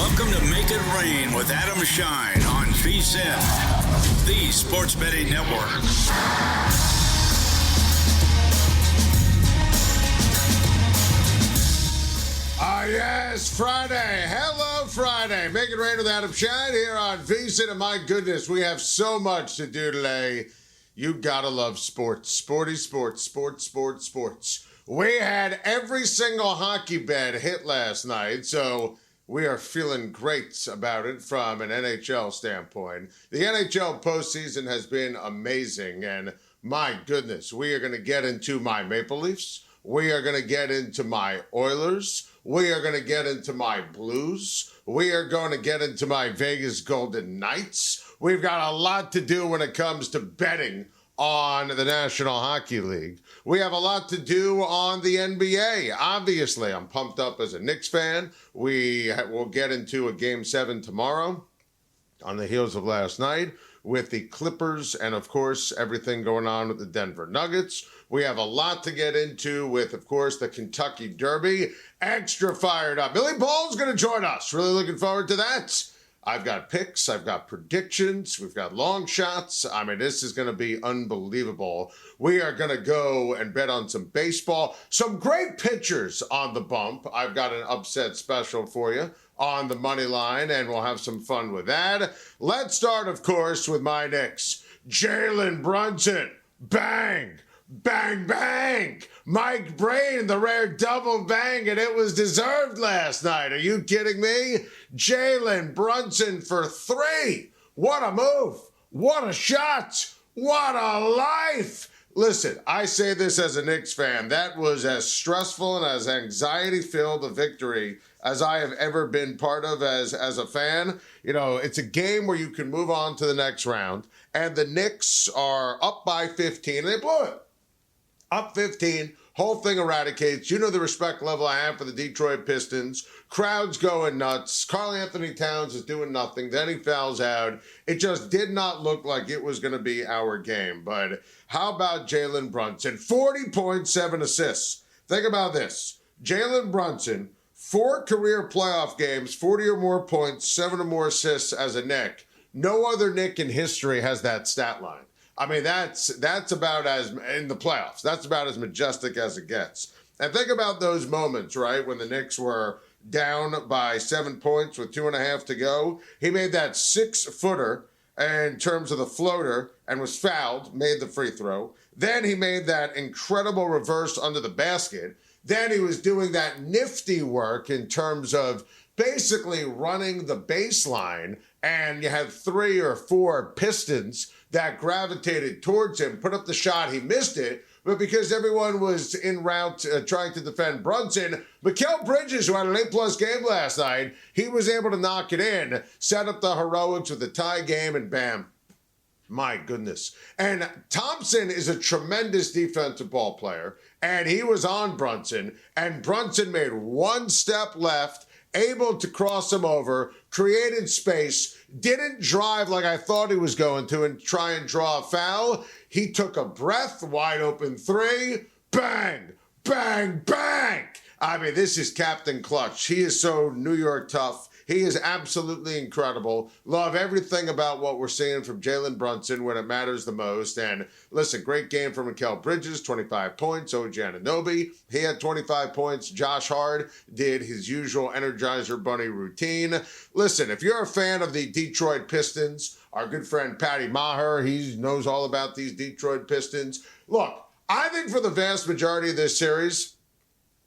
Welcome to Make It Rain with Adam Schein on VSiN, the sports betting network. Yes, Friday. Hello, Friday. Make It Rain with Adam Schein here on VSiN. And my goodness, we have so much to do today. You gotta love sports. Sporty sports, sports. We had every single hockey bet hit last night, so we are feeling great about it from an NHL standpoint. The NHL postseason has been amazing, and my goodness, we are going to get into my Maple Leafs. We are going to get into my Oilers. We are going to get into my Blues. We are going to get into my Vegas Golden Knights. We've got a lot to do when it comes to betting on the National Hockey League. We have a lot to do on the NBA. Obviously, I'm pumped up as a Knicks fan. We will get into a Game 7 tomorrow on the heels of last night with the Clippers and, of course, everything going on with the Denver Nuggets. We have a lot to get into with, of course, the Kentucky Derby. Extra fired up. Millie Ball is going to join us. Really looking forward to that. I've got picks, I've got predictions, we've got long shots. I mean, this is going to be unbelievable. We are going to go and bet on some baseball. Some great pitchers on the bump. I've got an upset special for you on the money line, and we'll have some fun with that. Let's start, of course, with my Knicks. Jalen Brunson, bang! Bang, bang! Mike Brain, the rare double bang, and it was deserved last night. Are you kidding me? Jalen Brunson for 3. What a move. What a shot. What a life. Listen, I say this as a Knicks fan. That was as stressful and as anxiety-filled a victory as I have ever been part of as a fan. You know, it's a game where you can move on to the next round, and the Knicks are up by 15, and they blew it. Up 15, whole thing eradicates. You know the respect level I have for the Detroit Pistons. Crowds going nuts. Karl Anthony Towns is doing nothing. Then he fouls out. It just did not look like it was going to be our game. But how about Jalen Brunson? 40.7 assists. Think about this. Jalen Brunson, 4 career playoff games, 40 or more points, 7 or more assists as a Knick. No other Knick in history has that stat line. I mean, that's about as, in the playoffs, that's about as majestic as it gets. And think about those moments, right, when the Knicks were down by 7 points with 2.5 to go. He made that 6-footer in terms of the floater and was fouled, made the free throw. Then he made that incredible reverse under the basket. Then he was doing that nifty work in terms of basically running the baseline, and you had 3 or 4 Pistons that gravitated towards him, put up the shot, he missed it, but because everyone was en route trying to defend Brunson, Mikal Bridges, who had an A-plus game last night, he was able to knock it in, set up the heroics with the tie game, and bam. My goodness. And Thompson is a tremendous defensive ball player, and he was on Brunson, and Brunson made one step left, able to cross him over, created space, didn't drive like I thought he was going to and try and draw a foul. He took a breath, wide open 3, bang, bang, bang. I mean, this is Captain Clutch. He is so New York tough. He is absolutely incredible. Love everything about what we're seeing from Jalen Brunson when it matters the most. And listen, great game from Mikal Bridges, 25 points. OG Anunoby, he had 25 points. Josh Hart did his usual Energizer Bunny routine. Listen, if you're a fan of the Detroit Pistons, our good friend Patty Maher, he knows all about these Detroit Pistons. Look, I think for the vast majority of this series,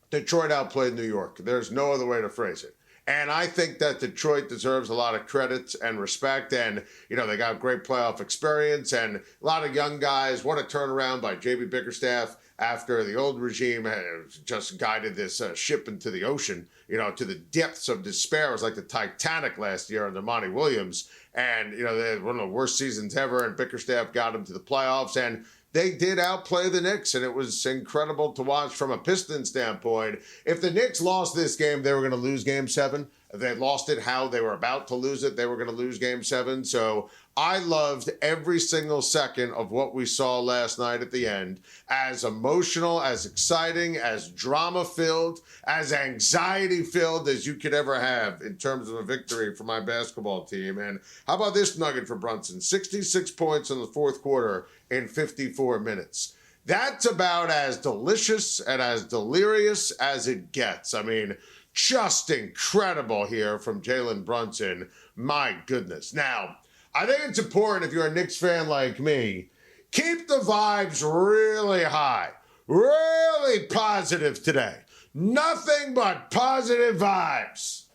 Detroit outplayed New York. There's no other way to phrase it. And I think that Detroit deserves a lot of credit and respect. And, you know, they got great playoff experience and a lot of young guys. What a turnaround by J.B. Bickerstaff after the old regime had just guided this ship into the ocean, you know, to the depths of despair. It was like the Titanic last year under Monty Williams. And, you know, they had one of the worst seasons ever. And Bickerstaff got them to the playoffs. And they did outplay the Knicks, and it was incredible to watch from a Pistons standpoint. If the Knicks lost this game, they were going to lose Game 7. They lost it how they were about to lose it. They were going to lose game 7. So I loved every single second of what we saw last night at the end. As emotional, as exciting, as drama-filled, as anxiety-filled as you could ever have in terms of a victory for my basketball team. And how about this nugget for Brunson? 66 points in the fourth quarter in 54 minutes. That's about as delicious and as delirious as it gets. I mean, just incredible here from Jalen Brunson. My goodness. Now, I think it's important if you're a Knicks fan like me, keep the vibes really high, really positive today. Nothing but positive vibes,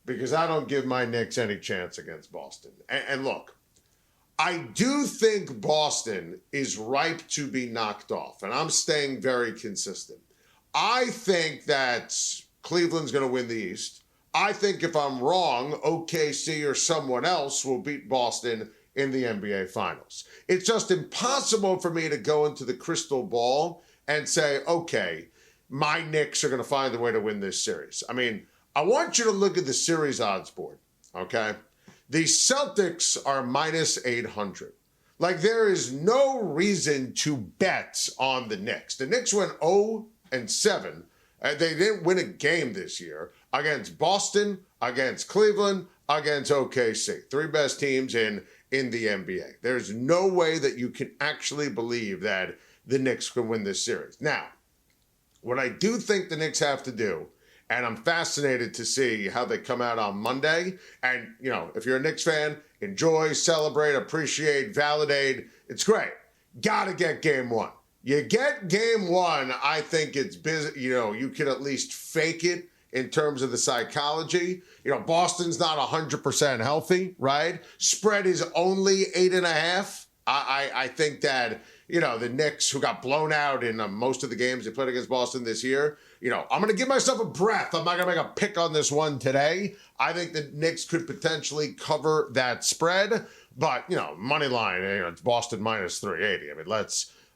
because I don't give my Knicks any chance against Boston. And look, I do think Boston is ripe to be knocked off, and I'm staying very consistent. I think that Cleveland's going to win the East. I think if I'm wrong, OKC or someone else will beat Boston in the NBA Finals. It's just impossible for me to go into the crystal ball and say, okay, my Knicks are going to find a way to win this series. I mean, I want you to look at the series odds board, okay? The Celtics are minus 800. Like, there is no reason to bet on the Knicks. The Knicks went 0-7. They didn't win a game this year against Boston, against Cleveland, against OKC. 3 best teams in the NBA. There's no way that you can actually believe that the Knicks can win this series. Now, what I do think the Knicks have to do, and I'm fascinated to see how they come out on Monday. And, you know, if you're a Knicks fan, enjoy, celebrate, appreciate, validate. It's great. Got to get game 1. You get game 1, I think it's busy. You know, you can at least fake it in terms of the psychology. You know, Boston's not 100% healthy, right? Spread is only 8.5. I think that, you know, the Knicks, who got blown out in most of the games they played against Boston this year, you know, I'm going to give myself a breath. I'm not going to make a pick on this one today. I think the Knicks could potentially cover that spread. But, you know, money line, you know, it's Boston minus 380. I mean,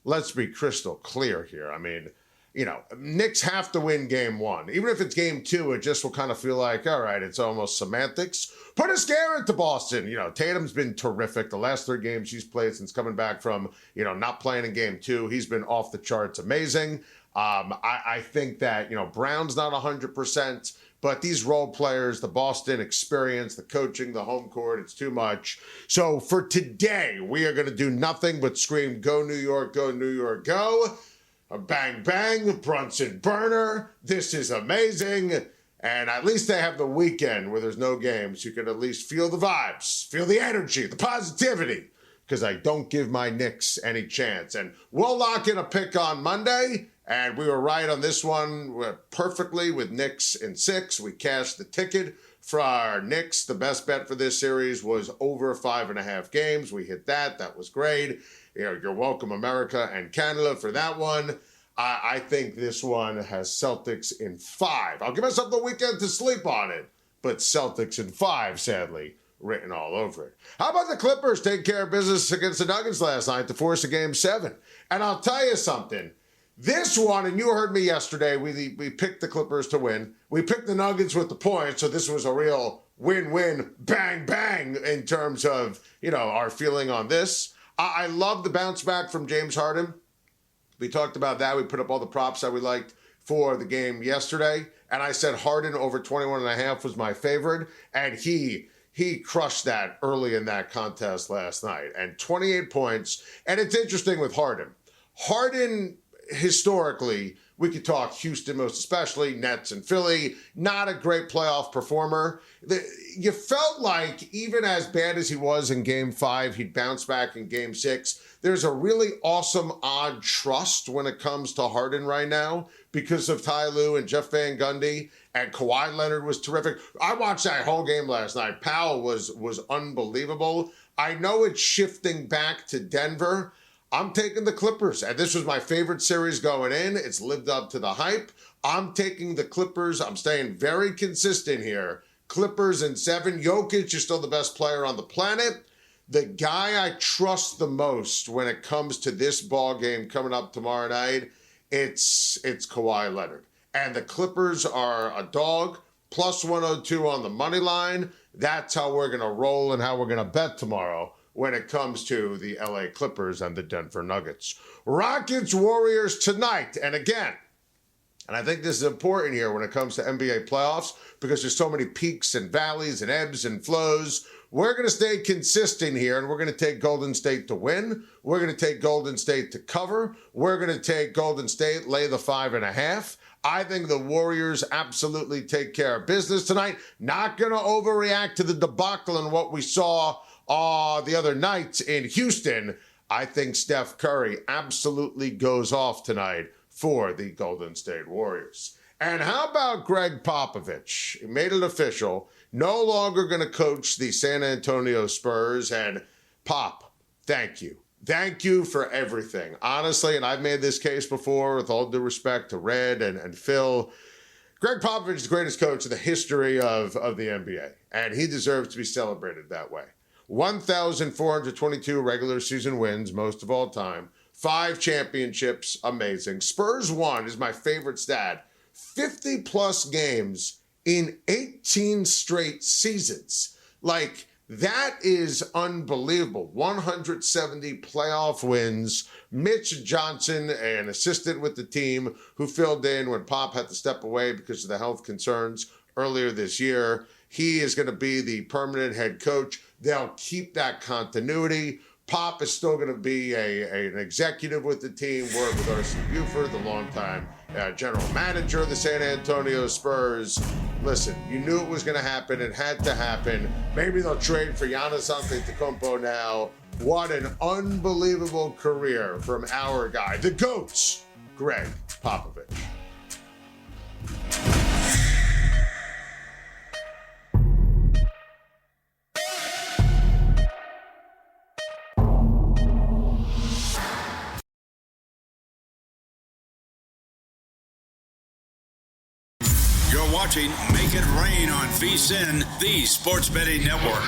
let's be crystal clear here. I mean, you know, Knicks have to win game 1. Even if it's game 2, it just will kind of feel like, all right, it's almost semantics. Put a scare into Boston. You know, Tatum's been terrific. The last 3 games he's played since coming back from, you know, not playing in game 2, he's been off the charts amazing. I think that, you know, Brown's not 100%, but these role players, the Boston experience, the coaching, the home court, it's too much. So for today, we are going to do nothing but scream, go New York, go New York, go. A bang, bang, Brunson burner. This is amazing. And at least they have the weekend where there's no games. You can at least feel the vibes, feel the energy, the positivity, because I don't give my Knicks any chance. And we'll lock in a pick on Monday. And we were right on this one perfectly with Knicks in 6. We cashed the ticket for our Knicks. The best bet for this series was over 5.5 games. We hit that. That was great. You know, you're welcome, America and Canada, for that one. I think this one has Celtics in 5. I'll give myself the weekend to sleep on it, but Celtics in 5, sadly, written all over it. How about the Clippers take care of business against the Nuggets last night to force a game 7? And I'll tell you something. This one, and you heard me yesterday, we picked the Clippers to win. We picked the Nuggets with the points, so this was a real win-win, bang-bang in terms of, you know, our feeling on this. I love the bounce back from James Harden. We talked about that. We put up all the props that we liked for the game yesterday, and I said Harden over 21.5 was my favorite, and he crushed that early in that contest last night, and 28 points. And it's interesting with Harden. Harden, historically, we could talk Houston most especially, Nets and Philly, not a great playoff performer. You felt like even as bad as he was in Game 5, he'd bounce back in Game 6. There's a really awesome, odd trust when it comes to Harden right now because of Ty Lue and Jeff Van Gundy, and Kawhi Leonard was terrific. I watched that whole game last night. Powell was unbelievable. I know it's shifting back to Denver. I'm taking the Clippers, and this was my favorite series going in. It's lived up to the hype. I'm taking the Clippers. I'm staying very consistent here. Clippers in 7. Jokic is still the best player on the planet. The guy I trust the most when it comes to this ball game coming up tomorrow night, it's Kawhi Leonard. And the Clippers are a dog. plus 102 on the money line. That's how we're going to roll and how we're going to bet tomorrow when it comes to the LA Clippers and the Denver Nuggets. Rockets Warriors tonight. And again, and I think this is important here when it comes to NBA playoffs because there's so many peaks and valleys and ebbs and flows. We're going to stay consistent here, and we're going to take Golden State to win. We're going to take Golden State to cover. We're going to take Golden State, lay the 5.5. I think the Warriors absolutely take care of business tonight. Not going to overreact to the debacle and what we saw the other night in Houston. I think Steph Curry absolutely goes off tonight for the Golden State Warriors. And how about Greg Popovich? He made it official. No longer going to coach the San Antonio Spurs. And Pop, thank you. Thank you for everything. Honestly, and I've made this case before with all due respect to Red and Phil, Greg Popovich is the greatest coach in the history of the NBA. And he deserves to be celebrated that way. 1,422 regular season wins, most of all time. 5 championships, amazing. Spurs won is my favorite stat. 50-plus games in 18 straight seasons. Like, that is unbelievable. 170 playoff wins. Mitch Johnson, an assistant with the team who filled in when Pop had to step away because of the health concerns earlier this year. He is going to be the permanent head coach. They'll keep that continuity. Pop is still going to be an executive with the team, work with R.C. Buford, the longtime general manager of the San Antonio Spurs. Listen, you knew it was going to happen. It had to happen. Maybe they'll trade for Giannis Antetokounmpo now. What an unbelievable career from our guy, the GOATs, Greg Popovich. You're watching Make It Rain on VSiN, the sports betting network.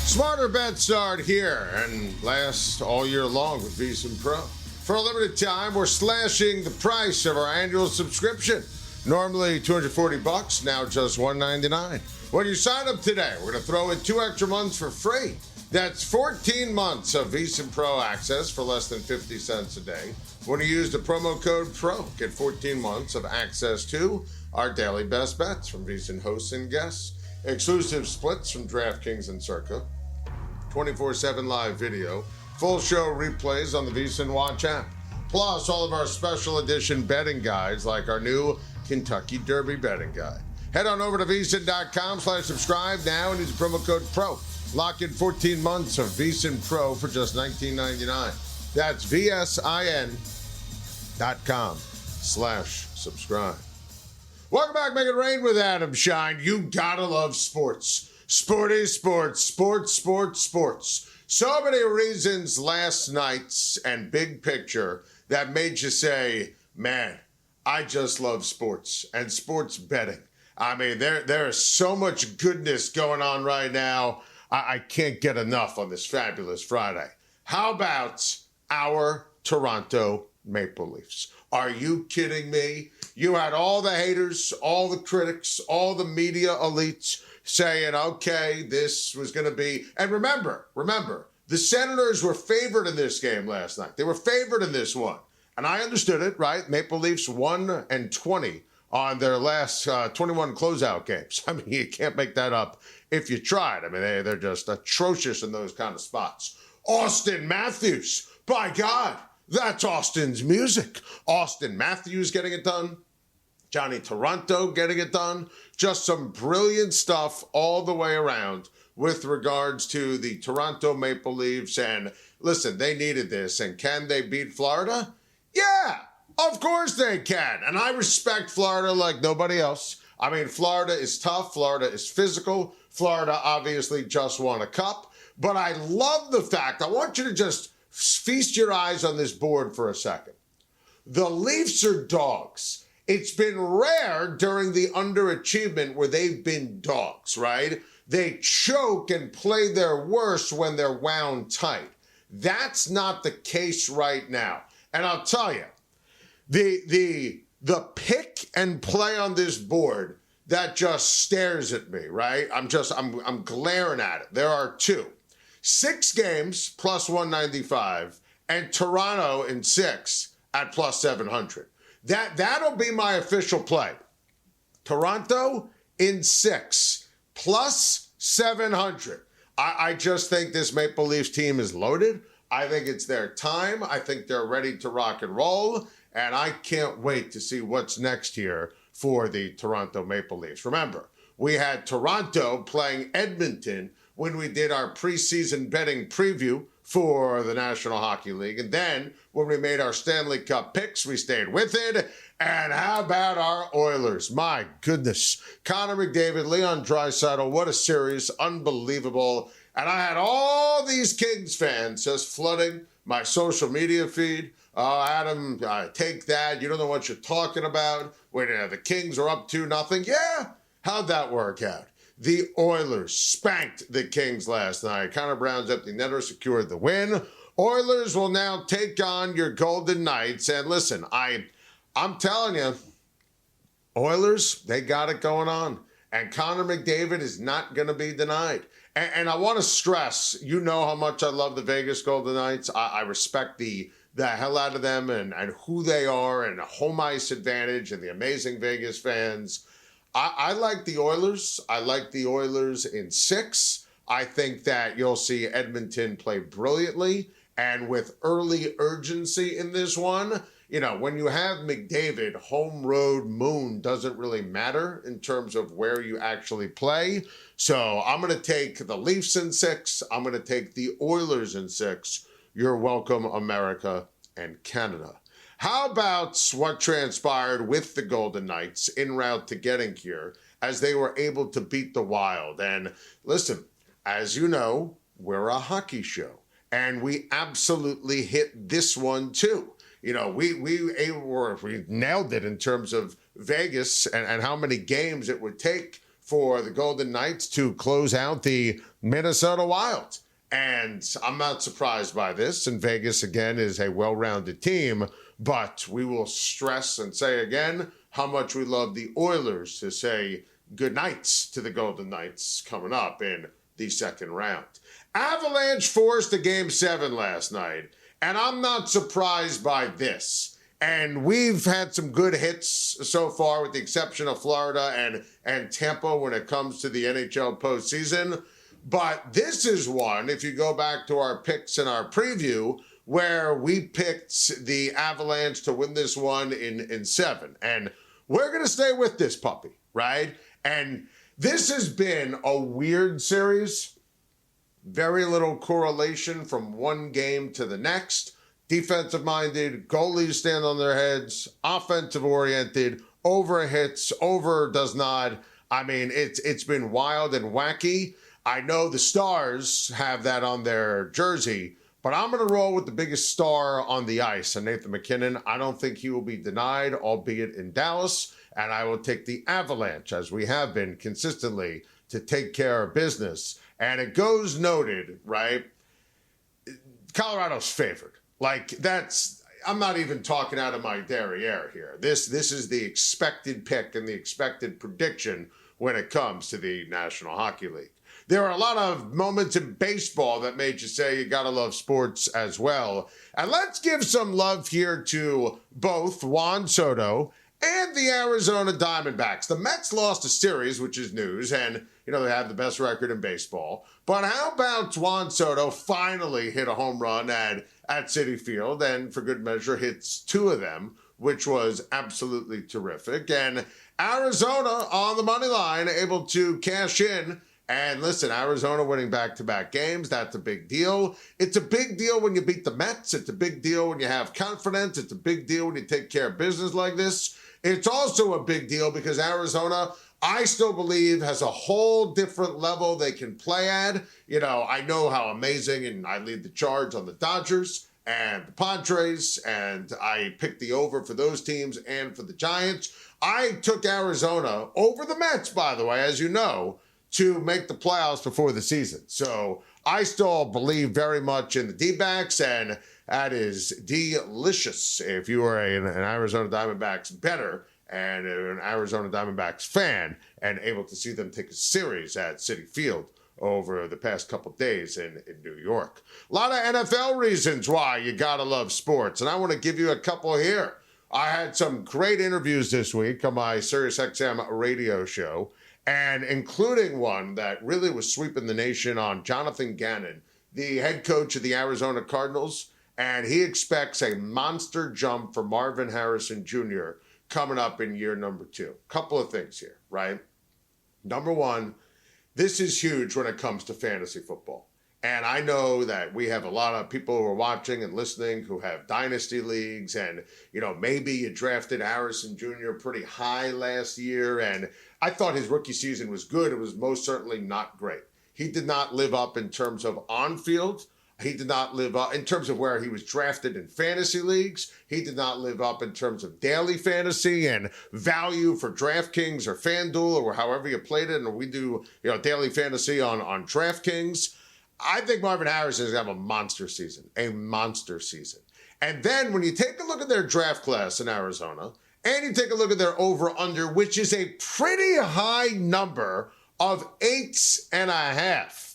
Smarter bets start here and last all year long with VSiN Pro. For a limited time, we're slashing the price of our annual subscription. Normally $240, now just $199. When you sign up today, we're going to throw in 2 extra months for free. That's 14 months of VSiN Pro access for less than 50 cents a day. When you use the promo code PRO, get 14 months of access to our daily best bets from VSiN hosts and guests, exclusive splits from DraftKings and Circa, 24/7 live video, full show replays on the VSiN Watch app, plus all of our special edition betting guides like our new Kentucky Derby betting guide. Head on over to VSiN.com/subscribe now and use the promo code PRO. Lock in 14 months of VSiN Pro for just $19.99. That's VSIN.com/subscribe. Welcome back, Make It Rain with Adam Schein. You gotta love sports. Sporty sports, sports. So many reasons last night's and big picture that made you say, man, I just love sports and sports betting. I mean, there is so much goodness going on right now. I can't get enough on this fabulous Friday. How about our Toronto Maple Leafs? Are you kidding me? You had all the haters, all the critics, all the media elites saying, okay, this was going to be... And remember, the Senators were favored in this game last night. They were favored in this one. And I understood it, right? Maple Leafs 1-20 on their last 21 closeout games. I mean, you can't make that up if you tried. I mean, they're just atrocious in those kind of spots. Austin Matthews, by God, that's Austin's music. Austin Matthews getting it done. Johnny Toronto getting it done. Just some brilliant stuff all the way around with regards to the Toronto Maple Leafs. And listen, they needed this. And can they beat Florida? Yeah, of course they can. And I respect Florida like nobody else. I mean, Florida is tough. Florida is physical. Florida obviously just won a cup. But I love the fact, I want you to just feast your eyes on this board for a second. The Leafs are dogs. It's been rare during the underachievement where they've been dogs, right? They choke and play their worst when they're wound tight. That's not the case right now. And I'll tell you, the pick and play on this board that just stares at me, right? I'm glaring at it. There are two. 6 games plus 195 and Toronto in 6 at plus 700. That'll be my official play. Toronto in 6 plus 700. I just think this Maple Leafs team is loaded. I think it's their time. I think they're ready to rock and roll. And I can't wait to see what's next here for the Toronto Maple Leafs. Remember, we had Toronto playing Edmonton when we did our preseason betting preview for the National Hockey League. And then when we made our Stanley Cup picks, we stayed with it. And how about our Oilers? My goodness. Connor McDavid, Leon Draisaitl, what a series. Unbelievable. And I had all these Kings fans just flooding my social media feed. Oh, Adam, take that. You don't know what you're talking about. When the Kings are up 2-0. Yeah, how'd that work out? The Oilers spanked the Kings last night. Connor Brown's empty netter secured the win. Oilers will now take on your Golden Knights. And listen, I'm telling you, Oilers, they got it going on. And Connor McDavid is not going to be denied. And I want to stress, you know how much I love the Vegas Golden Knights. I respect the hell out of them and who they are and the home ice advantage and the amazing Vegas fans. I like the Oilers. I like the Oilers in 6. I think that you'll see Edmonton play brilliantly and with early urgency in this one. You know, when you have McDavid, home, road, moon doesn't really matter in terms of where you actually play. So I'm going to take the Leafs in 6. I'm going to take the Oilers in 6. You're welcome, America and Canada. How about what transpired with the Golden Knights en route to getting here as they were able to beat the Wild? And listen, as you know, we're a hockey show, and we absolutely hit this one too. You know, we nailed it in terms of Vegas and how many games it would take for the Golden Knights to close out the Minnesota Wild. And I'm not surprised by this. And Vegas, again, is a well-rounded team. But we will stress and say again how much we love the Oilers to say good nights to the Golden Knights coming up in the second round. Avalanche forced a Game 7 last night. And I'm not surprised by this. And we've had some good hits so far, with the exception of Florida and Tampa when it comes to the NHL postseason. But this is one, if you go back to our picks in our preview, where we picked the Avalanche to win this one in 7. And we're going to stay with this puppy, right? And this has been a weird series. Very little correlation from one game to the next. Defensive-minded, goalies stand on their heads, offensive-oriented, over hits, over does not. I mean, it's been wild and wacky. I know the Stars have that on their jersey, but I'm going to roll with the biggest star on the ice, and Nathan MacKinnon. I don't think he will be denied, albeit in Dallas, and I will take the Avalanche, as we have been consistently, to take care of business. And it goes noted, right? Colorado's favored. Like, I'm not even talking out of my derriere here. This is the expected pick and the expected prediction when it comes to the National Hockey League. There are a lot of moments in baseball that made you say you gotta love sports as well. And let's give some love here to both Juan Soto and the Arizona Diamondbacks. The Mets lost a series, which is news, and they have the best record in baseball. But how about Juan Soto finally hit a home run at Citi Field, and for good measure hits 2 of them, which was absolutely terrific. And Arizona on the money line, able to cash in. And listen, Arizona winning back-to-back games, that's a big deal. It's a big deal when you beat the Mets. It's a big deal when you have confidence. It's a big deal when you take care of business like this. It's also a big deal because Arizona, I still believe, has a whole different level they can play at. I know how amazing, and I lead the charge on the Dodgers and the Padres, and I picked the over for those teams and for the Giants. I took Arizona over the Mets, by the way, as you know, to make the playoffs before the season. So I still believe very much in the D-backs, and That is delicious if you are an Arizona Diamondbacks bettor and an Arizona Diamondbacks fan and able to see them take a series at Citi Field over the past couple days in New York. A lot of NFL reasons why you gotta love sports, and I want to give you a couple here. I had some great interviews this week on my SiriusXM radio show, and including one that really was sweeping the nation on Jonathan Gannon, the head coach of the Arizona Cardinals, and he expects a monster jump for Marvin Harrison Jr. coming up in year number 2. Couple of things here, right? Number one, this is huge when it comes to fantasy football. And I know that we have a lot of people who are watching and listening who have dynasty leagues. And, maybe you drafted Harrison Jr. pretty high last year. And I thought his rookie season was good. It was most certainly not great. He did not live up in terms of on-field. He did not live up in terms of where he was drafted in fantasy leagues. He did not live up in terms of daily fantasy and value for DraftKings or FanDuel or however you played it. And we do, daily fantasy on DraftKings. I think Marvin Harrison is going to have a monster season. And then when you take a look at their draft class in Arizona and you take a look at their over-under, which is a pretty high number of 8.5.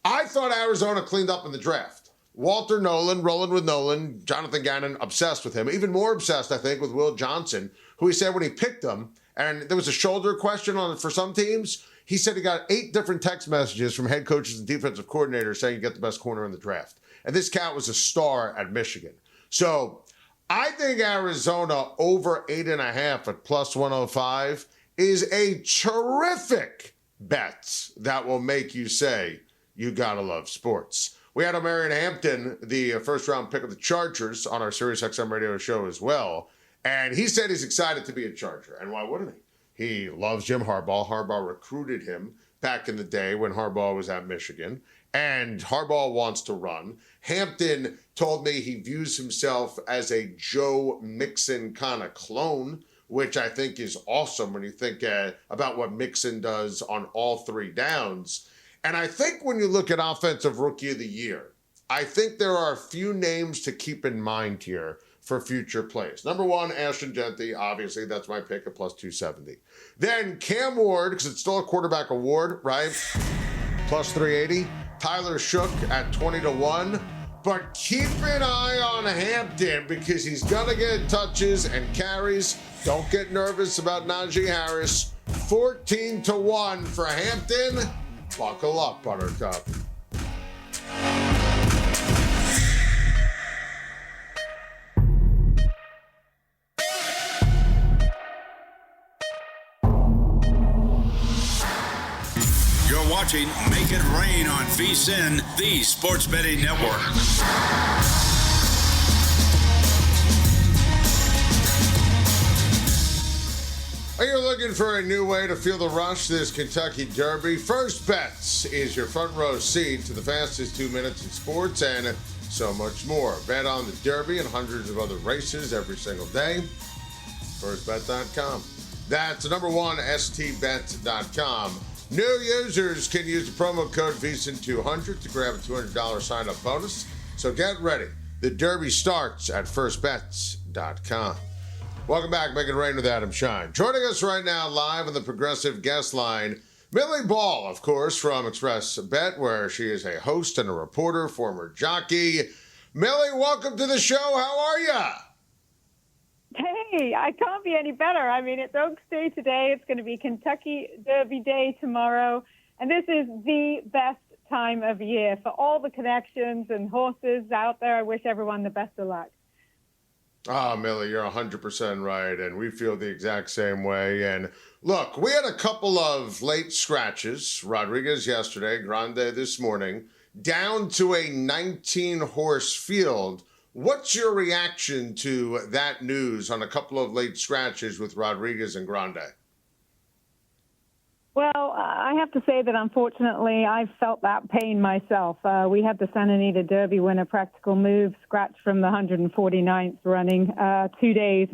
I thought Arizona cleaned up in the draft. Walter Nolan, rolling with Nolan, Jonathan Gannon, obsessed with him. Even more obsessed, I think, with Will Johnson, who he said when he picked him, and there was a shoulder question on it for some teams, he said he got 8 different text messages from head coaches and defensive coordinators saying you get the best corner in the draft. And this cat was a star at Michigan. So I think Arizona over 8.5 at plus 105 is a terrific bet that will make you say, you gotta love sports. We had Marion Hampton, the first-round pick of the Chargers, on our SiriusXM radio show as well, and he said he's excited to be a Charger, and why wouldn't he? He loves Jim Harbaugh. Harbaugh recruited him back in the day when Harbaugh was at Michigan, and Harbaugh wants to run. Hampton told me he views himself as a Joe Mixon kind of clone, which I think is awesome when you think about what Mixon does on all 3 downs. And I think when you look at Offensive Rookie of the Year, I think there are a few names to keep in mind here for future plays. Number 1, Ashton Genty. Obviously, that's my pick at plus 270. Then Cam Ward, because it's still a quarterback award, right? Plus 380. Tyler Shook at 20-1. But keep an eye on Hampton because he's going to get touches and carries. Don't get nervous about Najee Harris. 14-1 for Hampton. Buckle up, Buttercup. You're watching Make It Rain on VSiN, the sports betting network. Are you looking for a new way to feel the rush this Kentucky Derby? First Bets is your front row seat to the fastest 2 minutes in sports and so much more. Bet on the Derby and hundreds of other races every single day. FirstBet.com. That's number 1, STBet.com. New users can use the promo code VSiN200 to grab a $200 sign-up bonus. So get ready. The Derby starts at FirstBets.com. Welcome back, Make It Rain with Adam Schein. Joining us right now live on the Progressive Guest Line, Millie Ball, of course, from XpressBet, where she is a host and a reporter, former jockey. Millie, welcome to the show. How are you? Hey, I can't be any better. I mean, it's Oaks Day today. It's going to be Kentucky Derby Day tomorrow. And this is the best time of year for all the connections and horses out there. I wish everyone the best of luck. Ah, Millie, you're 100% right, and we feel the exact same way. And look, we had a couple of late scratches. Rodriguez yesterday, Grande this morning, down to a 19-horse field. What's your reaction to that news on a couple of late scratches with Rodriguez and Grande? Well, I have to say that unfortunately I felt that pain myself. We had the Santa Anita Derby winner, Practical Move, scratched from the 149th running 2 days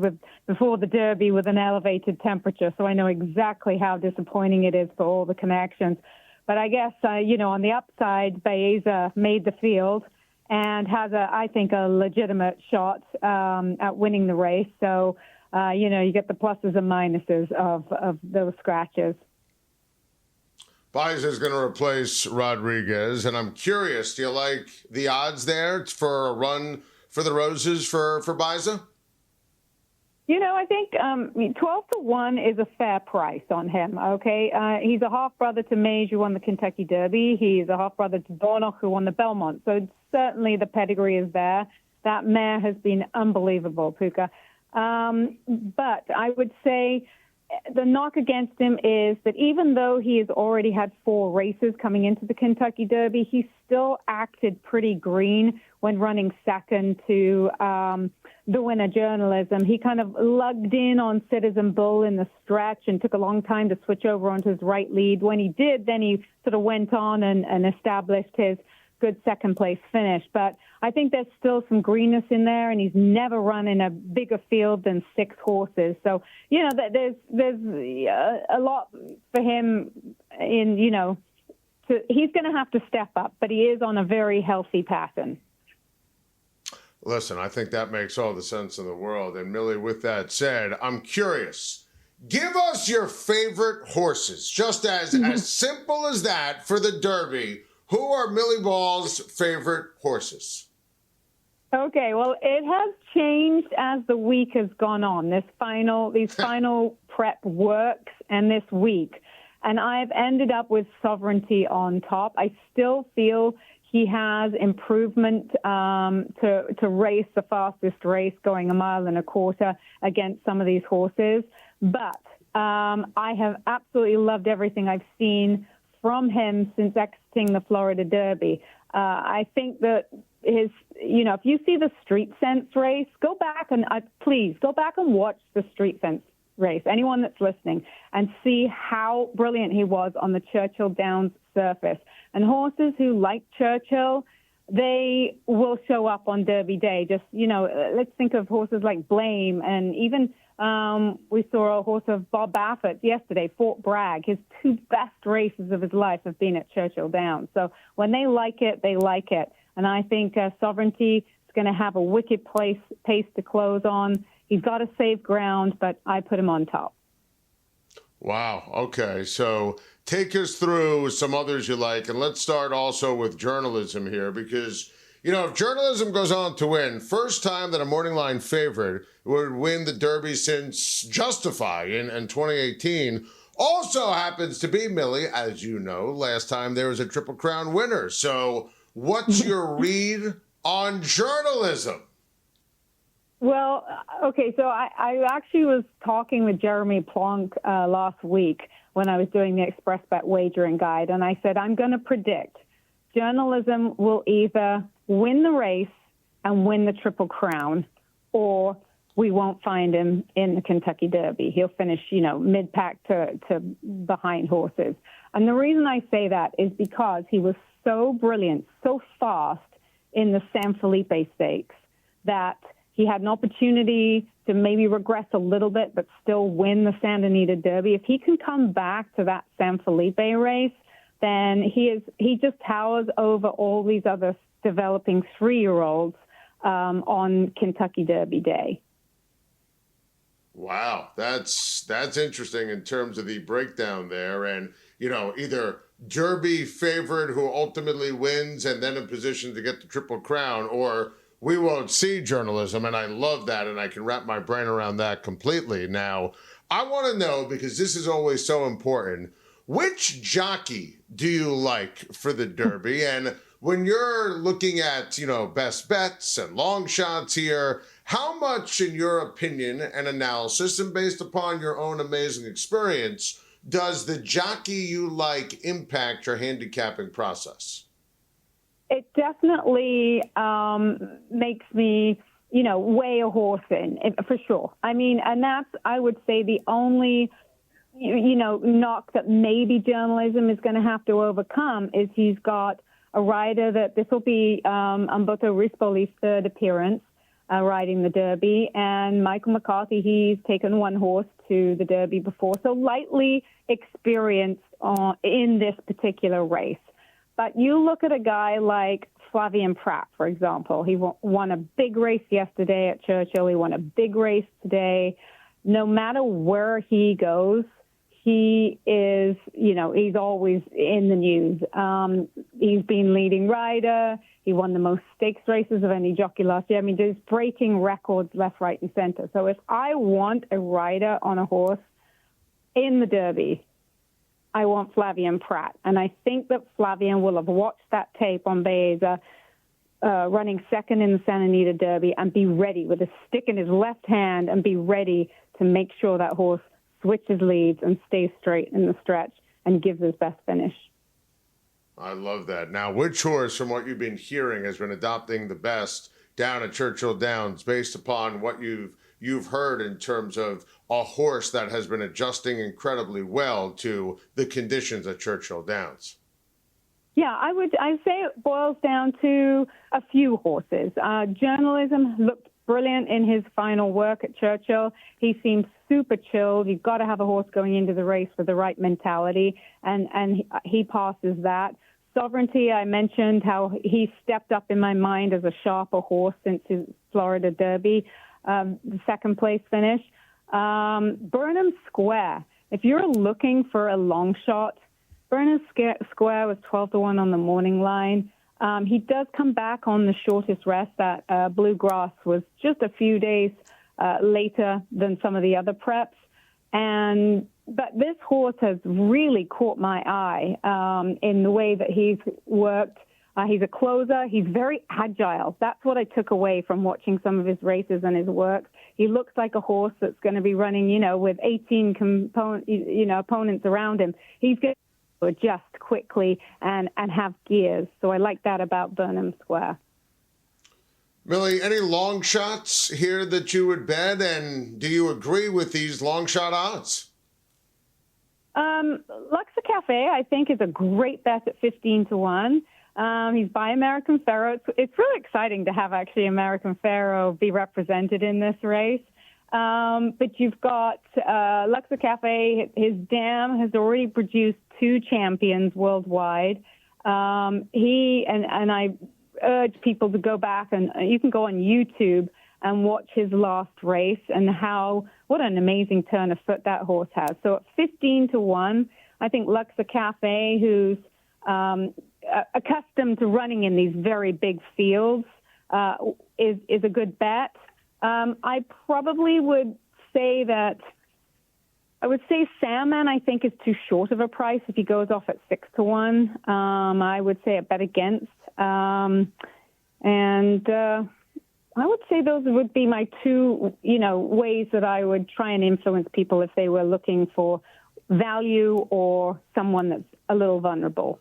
before the Derby with an elevated temperature. So I know exactly how disappointing it is for all the connections. But I guess, on the upside, Baeza made the field. and has, I think, a legitimate shot at winning the race. So, you get the pluses and minuses of those scratches. Baiza is going to replace Rodriguez, and I'm curious, do you like the odds there for a run for the Roses for Baiza? I think 12-1 is a fair price on him, okay? He's a half-brother to Mage, who won the Kentucky Derby. He's a half-brother to Dornoch, who won the Belmont. So certainly the pedigree is there. That mare has been unbelievable, Puka. But I would say the knock against him is that even though he has already had 4 races coming into the Kentucky Derby, he still acted pretty green when running second to the winner, Journalism. He kind of lugged in on Citizen Bull in the stretch and took a long time to switch over onto his right lead. When he did, then he sort of went on and established his good second-place finish. But I think there's still some greenness in there, and he's never run in a bigger field than 6 horses. So, there's a lot for him in, he's going to have to step up, but he is on a very healthy pattern. Listen, I think that makes all the sense in the world. And Millie, with that said, I'm curious. Give us your favorite horses, just as simple as that for the Derby. Who are Millie Ball's favorite horses? Okay, well, it has changed as the week has gone on. These final prep works and this week. And I've ended up with Sovereignty on top. I still feel he has improvement to race the fastest race, going 1.25 miles against some of these horses. But I have absolutely loved everything I've seen from him since exiting the Florida Derby. I think that if you see the Street Sense race, please go back and watch the Street Sense race, anyone that's listening, and see how brilliant he was on the Churchill Downs surface. And horses who like Churchill, they will show up on Derby Day. Just, let's think of horses like Blame, and even we saw a horse of Bob Baffert's yesterday, Fort Bragg. His 2 best races of his life have been at Churchill Downs. So when they like it, they like it. And I think Sovereignty is going to have a wicked pace to close on. He's got to save ground, but I put him on top. Wow. Okay. So take us through some others you like. And let's start also with Journalism here, because, if Journalism goes on to win, first time that a morning line favorite would win the Derby since Justify in 2018. Also happens to be, Millie, as you know, last time there was a Triple Crown winner. So what's your read on Journalism? Well, okay, so I actually was talking with Jeremy Plonk last week when I was doing the XpressBet wagering guide, and I said, I'm going to predict Journalism will either win the race and win the Triple Crown, or we won't find him in the Kentucky Derby. He'll finish, mid-pack to behind horses. And the reason I say that is because he was so brilliant, so fast in the San Felipe Stakes that he had an opportunity to maybe regress a little bit, but still win the Santa Anita Derby. If he can come back to that San Felipe race, then he just towers over all these other developing 3-year-olds on Kentucky Derby Day. Wow, that's interesting in terms of the breakdown there. And, either Derby favorite who ultimately wins and then in position to get the Triple Crown, or we won't see Journalism, and I love that, and I can wrap my brain around that completely. Now, I want to know, because this is always so important, which jockey do you like for the Derby? And when you're looking at, best bets and long shots here, how much, in your opinion and analysis, and based upon your own amazing experience, does the jockey you like impact your handicapping process? It definitely makes me, weigh a horse in, for sure. I mean, and that's, I would say, the only, knock that maybe Journalism is going to have to overcome is he's got a rider that this will be Umberto Rispoli's 3rd appearance riding the Derby, and Michael McCarthy, he's taken one horse to the Derby before, so lightly experienced in this particular race. But you look at a guy like Flavien Prat, for example. He won a big race yesterday at Churchill. He won a big race today. No matter where he goes, he is, he's always in the news. He's been leading rider. He won the most stakes races of any jockey last year. I mean, he's breaking records left, right, and center. So if I want a rider on a horse in the Derby, I want Flavien Prat. And I think that Flavien will have watched that tape on Baeza running second in the Santa Anita Derby and be ready with a stick in his left hand and be ready to make sure that horse switches leads and stays straight in the stretch and gives his best finish. I love that. Now, which horse, from what you've been hearing, has been adopting the best down at Churchill Downs based upon what you've heard in terms of a horse that has been adjusting incredibly well to the conditions at Churchill Downs? Yeah, I'd say it boils down to a few horses. Journalism looked brilliant in his final work at Churchill. He seemed super chilled. You've got to have a horse going into the race with the right mentality, and he passes that. Sovereignty, I mentioned how he stepped up in my mind as a sharper horse since his Florida Derby, the second place finish. Burnham Square, if you're looking for a long shot, Burnham Square was 12-1 on the morning line. He does come back on the shortest rest. That Bluegrass was just a few days later than some of the other preps. But this horse has really caught my eye in the way that he's worked. He's a closer. He's very agile. That's what I took away from watching some of his races and his work. He looks like a horse that's going to be running, with 18 opponents around him. He's going to adjust quickly and have gears. So I like that about Burnham Square. Millie, any long shots here that you would bet, and do you agree with these long shot odds? Luxor Cafe, I think, is a great bet at 15-1. He's by American Pharoah. It's really exciting to have actually American Pharoah be represented in this race. But you've got Luxor Cafe. His dam has already produced 2 champions worldwide. He and I urge people to go back, and you can go on YouTube and watch his last race and what an amazing turn of foot that horse has. So at 15-1, I think Luxor Cafe, who's accustomed to running in these very big fields, is a good bet. I probably would say Sandman, I think, is too short of a price. If he goes off at 6-1, I would say a bet against. I would say those would be my 2, ways that I would try and influence people if they were looking for value or someone that's a little vulnerable.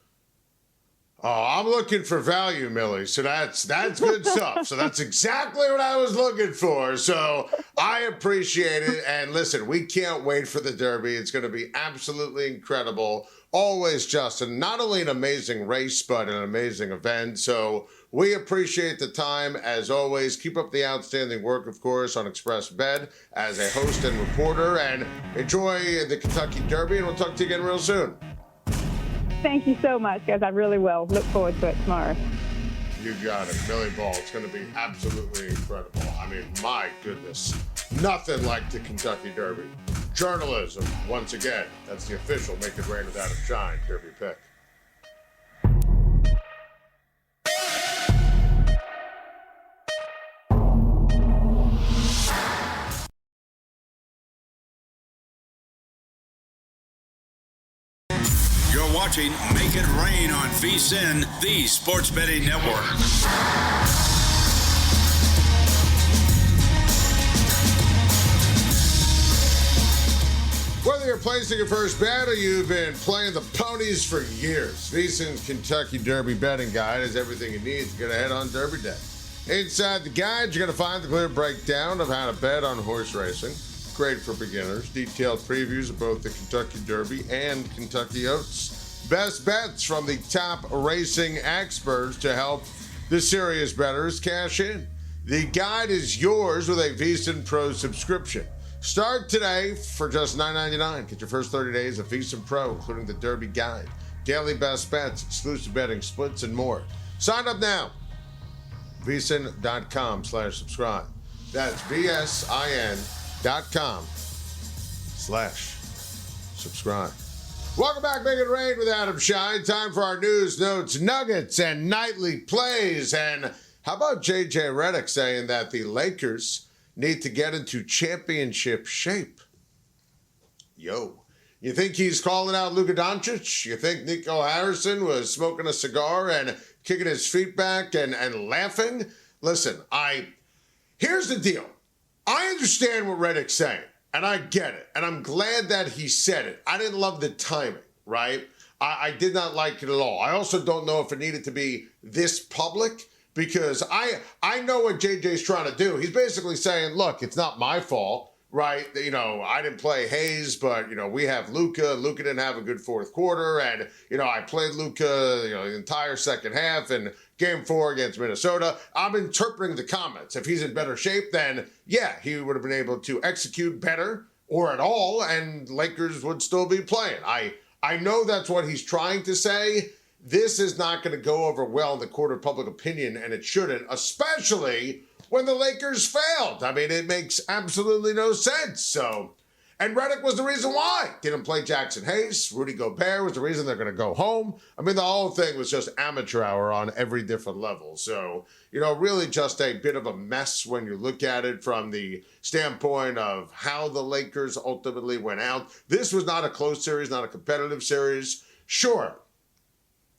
Oh, I'm looking for value, Millie. So that's good stuff. So that's exactly what I was looking for. So I appreciate it. And listen, we can't wait for the Derby. It's going to be absolutely incredible. Always, Justin, not only an amazing race, but an amazing event. So we appreciate the time, as always. Keep up the outstanding work, of course, on XpressBet as a host and reporter. And enjoy the Kentucky Derby, and we'll talk to you again real soon. Thank you so much, guys. I really will. Look forward to it tomorrow. You got it. Millie Ball. It's going to be absolutely incredible. I mean, my goodness. Nothing like the Kentucky Derby. Journalism, once again. That's the official Make It Rain with Adam Schein Derby pick. You're watching Make It Rain on VSiN, the sports betting network. Whether you're placing your first bet or you've been playing the ponies for years, VSiN's Kentucky Derby betting guide is everything you need to get ahead on Derby Day. Inside the guide, you're going to find the clear breakdown of how to bet on horse racing. Great for beginners. Detailed previews of both the Kentucky Derby and Kentucky Oats. Best bets from the top racing experts to help the serious bettors cash in. The guide is yours with a VSiN Pro subscription. Start today for just $9.99. Get your first 30 days of VSiN Pro, including the Derby Guide, daily best bets, exclusive betting splits, and more. Sign up now. vsin.com/subscribe. That's vsin.com/subscribe. Welcome back, Make It Rain with Adam Schein. Time for our news, notes, nuggets, and nightly plays. And how about J.J. Redick saying that the Lakers need to get into championship shape? Yo. You think he's calling out Luka Doncic? You think Nico Harrison was smoking a cigar and kicking his feet back and laughing? Listen, here's the deal. I understand what Redick's saying, and I get it, and I'm glad that he said it. I didn't love the timing, right? I did not like it at all. I also don't know if it needed to be this public, because I know what JJ's trying to do. He's basically saying, look, it's not my fault. Right, I didn't play Hayes, but, we have Luka. Luka didn't have a good fourth quarter, and, I played Luka, the entire second half in Game 4 against Minnesota. I'm interpreting the comments. If he's in better shape, then, yeah, he would have been able to execute better or at all, and Lakers would still be playing. I know that's what he's trying to say. This is not going to go over well in the court of public opinion, and it shouldn't, especially when the Lakers failed. I mean, it makes absolutely no sense. So, and Redick was the reason why. Didn't play Jackson Hayes. Rudy Gobert was the reason they're going to go home. I mean, the whole thing was just amateur hour on every different level. So, really just a bit of a mess when you look at it from the standpoint of how the Lakers ultimately went out. This was not a close series, not a competitive series. Sure,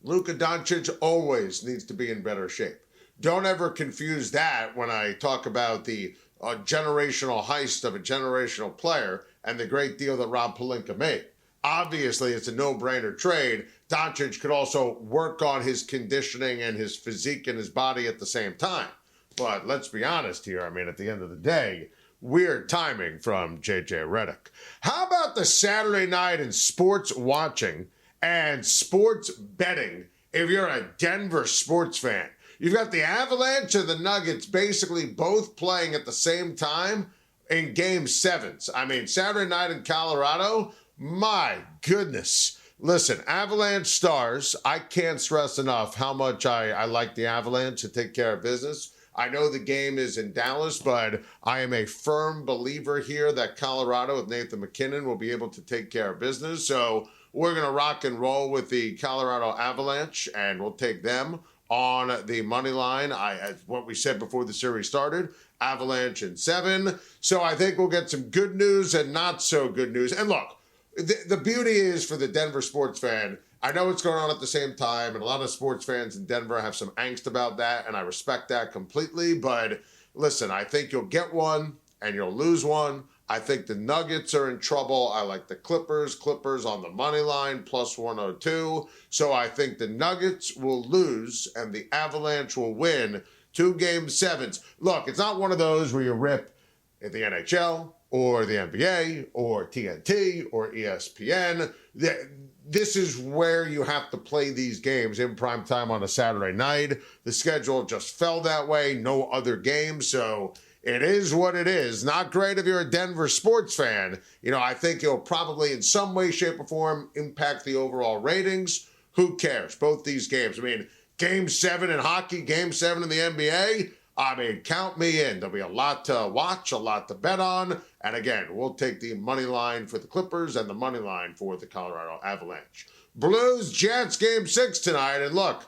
Luka Doncic always needs to be in better shape. Don't ever confuse that when I talk about the generational heist of a generational player and the great deal that Rob Pelinka made. Obviously, it's a no-brainer trade. Doncic could also work on his conditioning and his physique and his body at the same time. But let's be honest here. I mean, at the end of the day, weird timing from J.J. Redick. How about the Saturday night in sports watching and sports betting if you're a Denver sports fan? You've got the Avalanche and the Nuggets basically both playing at the same time in Game 7s. I mean, Saturday night in Colorado, my goodness. Listen, Avalanche Stars, I can't stress enough how much I like the Avalanche to take care of business. I know the game is in Dallas, but I am a firm believer here that Colorado with Nathan McKinnon will be able to take care of business. So we're going to rock and roll with the Colorado Avalanche, and we'll take them on the money line. As what we said before the series started, Avalanche in 7. So I think we'll get some good news and not so good news. And look, the beauty is for the Denver sports fan, I know what's going on at the same time, and a lot of sports fans in Denver have some angst about that, and I respect that completely. But listen, I think you'll get one and you'll lose one. I think the Nuggets are in trouble. I like the Clippers on the money line, plus 102. So I think the Nuggets will lose and the Avalanche will win 2 Game 7s. Look, it's not one of those where you rip the NHL or the NBA or TNT or ESPN. This is where you have to play these games in prime time on a Saturday night. The schedule just fell that way. No other games. So it is what it is. Not great if you're a Denver sports fan. I think it'll probably in some way, shape, or form impact the overall ratings. Who cares? Both these games. I mean, Game 7 in hockey, Game 7 in the NBA. I mean, count me in. There'll be a lot to watch, a lot to bet on. And again, we'll take the money line for the Clippers and the money line for the Colorado Avalanche. Blues, Jets, Game 6 tonight. And look,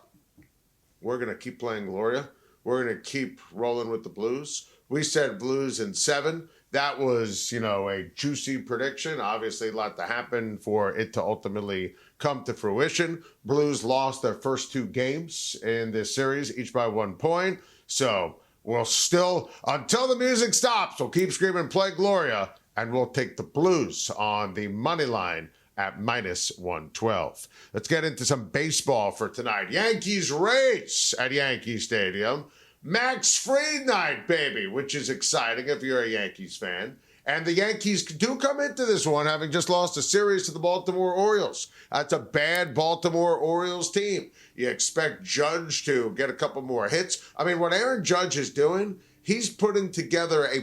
we're going to keep playing Gloria. We're going to keep rolling with the Blues. We said Blues in 7. That was, a juicy prediction. Obviously, a lot to happen for it to ultimately come to fruition. Blues lost their first 2 games in this series, each by 1 point. So we'll still, until the music stops, we'll keep screaming, play Gloria, and we'll take the Blues on the money line at minus 112. Let's get into some baseball for tonight. Yankees race at Yankee Stadium. Max Fried night, baby, which is exciting if you're a Yankees fan. And the Yankees do come into this one having just lost a series to the Baltimore Orioles. That's a bad Baltimore Orioles team. You expect Judge to get a couple more hits. I mean, what Aaron Judge is doing, he's putting together a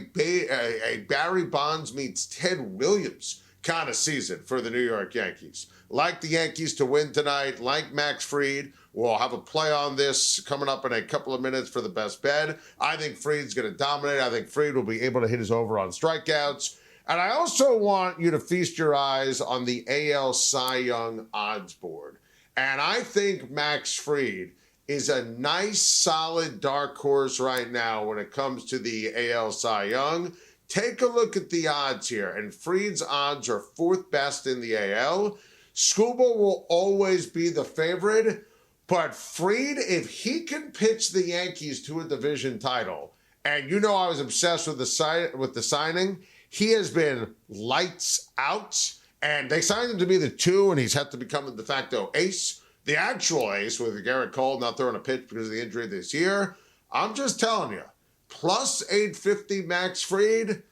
Barry Bonds meets Ted Williams kind of season for the New York Yankees. Like the Yankees to win tonight, like Max Fried. We'll have a play on this coming up in a couple of minutes for the best bet. I think Fried's going to dominate. I think Fried will be able to hit his over on strikeouts. And I also want you to feast your eyes on the AL Cy Young odds board. And I think Max Fried is a nice, solid dark horse right now when it comes to the AL Cy Young. Take a look at the odds here. And Fried's odds are fourth best in the AL. Scuba will always be the favorite. But Fried, if he can pitch the Yankees to a division title, and you know I was obsessed with the signing, he has been lights out, and they signed him to be the 2, and he's had to become the de facto ace, the actual ace with Garrett Cole not throwing a pitch because of the injury this year. I'm just telling you, plus 850 Max Fried,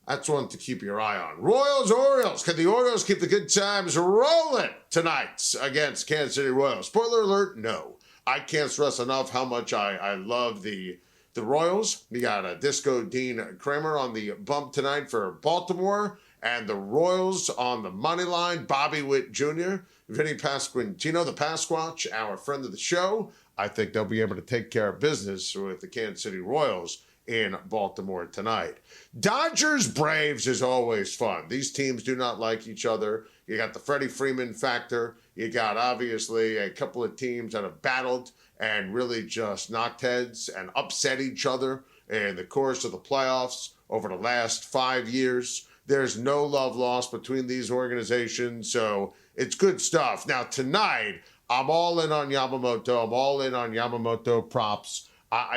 that's one to keep your eye on. Royals. Can the Orioles keep the good times rolling tonight against Kansas City Royals? Spoiler alert, no. I can't stress enough how much I love the Royals. We got Disco Dean Kramer on the bump tonight for Baltimore, and the Royals on the money line. Bobby Witt Jr., Vinny Pasquantino, the Pasquatch, our friend of the show. I think they'll be able to take care of business with the Kansas City Royals in Baltimore tonight. Dodgers Braves is always fun. These teams do not like each other. You got the Freddie Freeman factor. You got obviously a couple of teams that have battled and really just knocked heads and upset each other in the course of the playoffs over the last 5 years. There's no love lost between these organizations, so it's good stuff. Now tonight, I'm all in on Yamamoto. I'm all in on Yamamoto props.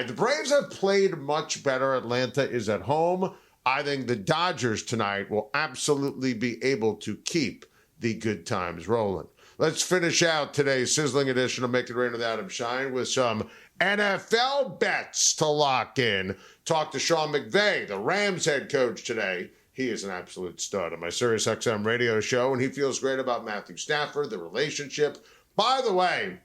The Braves have played much better. Atlanta is at home. I think the Dodgers tonight will absolutely be able to keep the good times rolling. Let's finish out today's sizzling edition of Make It Rain with Adam Schein with some NFL bets to lock in. Talk to Sean McVay, the Rams head coach today. He is an absolute stud on my SiriusXM radio show, and he feels great about Matthew Stafford, the relationship. By the way,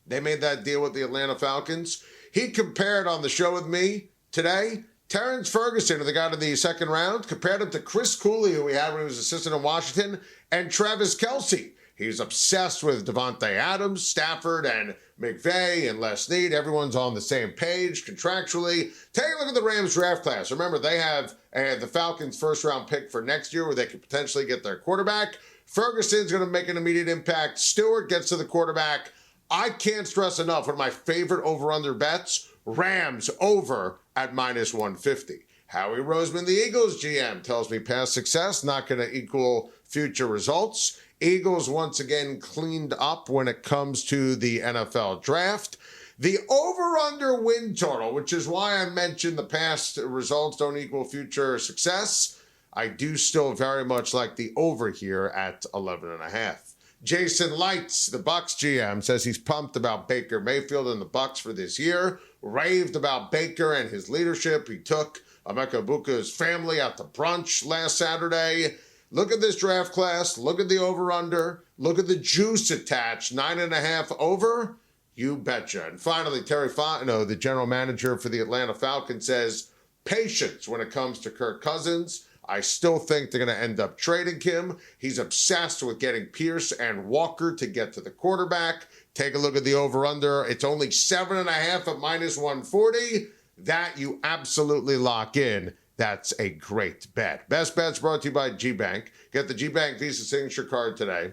they made that deal with the Atlanta Falcons. He compared on the show with me today, Terrence Ferguson, who they got in the second round, compared him to Chris Cooley, who we had when he was assistant in Washington, and Travis Kelce. He's obsessed with Devontae Adams, Stafford, and McVay, and Les Snead. Everyone's on the same page contractually. Take a look at the Rams draft class. Remember, they have the Falcons' first-round pick for next year where they could potentially get their quarterback. Ferguson's going to make an immediate impact. Stewart gets to the quarterback. I can't stress enough, one of my favorite over-under bets, Rams over at minus 150. Howie Roseman, the Eagles GM, tells me past success not going to equal future results. Eagles once again cleaned up when it comes to the NFL draft. The over-under win total, which is why I mentioned the past results don't equal future success, I do still very much like the over here at 11.5. Jason Lights, the Bucs GM, says he's pumped about Baker Mayfield and the Bucs for this year. Raved about Baker and his leadership. He took Emeka Buka's family out to brunch last Saturday. Look at this draft class. Look at the over-under. Look at the juice attached. 9.5 over. You betcha. And finally, Terry Fontenot, the general manager for the Atlanta Falcons, says patience when it comes to Kirk Cousins. I still think they're going to end up trading him. He's obsessed with getting Pierce and Walker to get to the quarterback. Take a look at the over-under. It's only 7.5 at minus 140. That you absolutely lock in. That's a great bet. Best bets brought to you by G-Bank. Get the G-Bank Visa Signature Card today.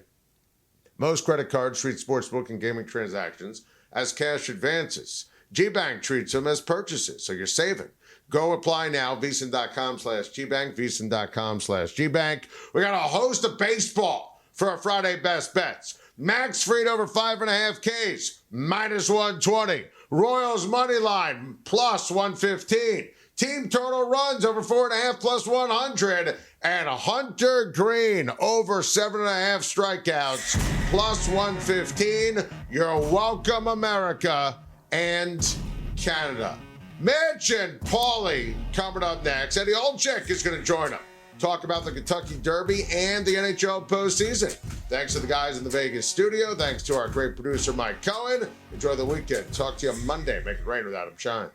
Most credit cards treat sportsbook and gaming transactions as cash advances. G-Bank treats them as purchases, so you're saving. Go apply now, VSiN.com/GBank, VSiN.com/GBank. We got a host of baseball for our Friday best bets. Max Fried over 5.5 Ks, minus 120. Royals money line, plus 115. Team total runs over 4.5 plus 100. And Hunter Green over 7.5 strikeouts, plus 115. You're welcome, America and Canada. Mitch and Paulie coming up next. Eddie Olczyk is going to join us. Talk about the Kentucky Derby and the NHL postseason. Thanks to the guys in the Vegas studio. Thanks to our great producer, Mike Cohen. Enjoy the weekend. Talk to you Monday. Make it rain with Adam Schein.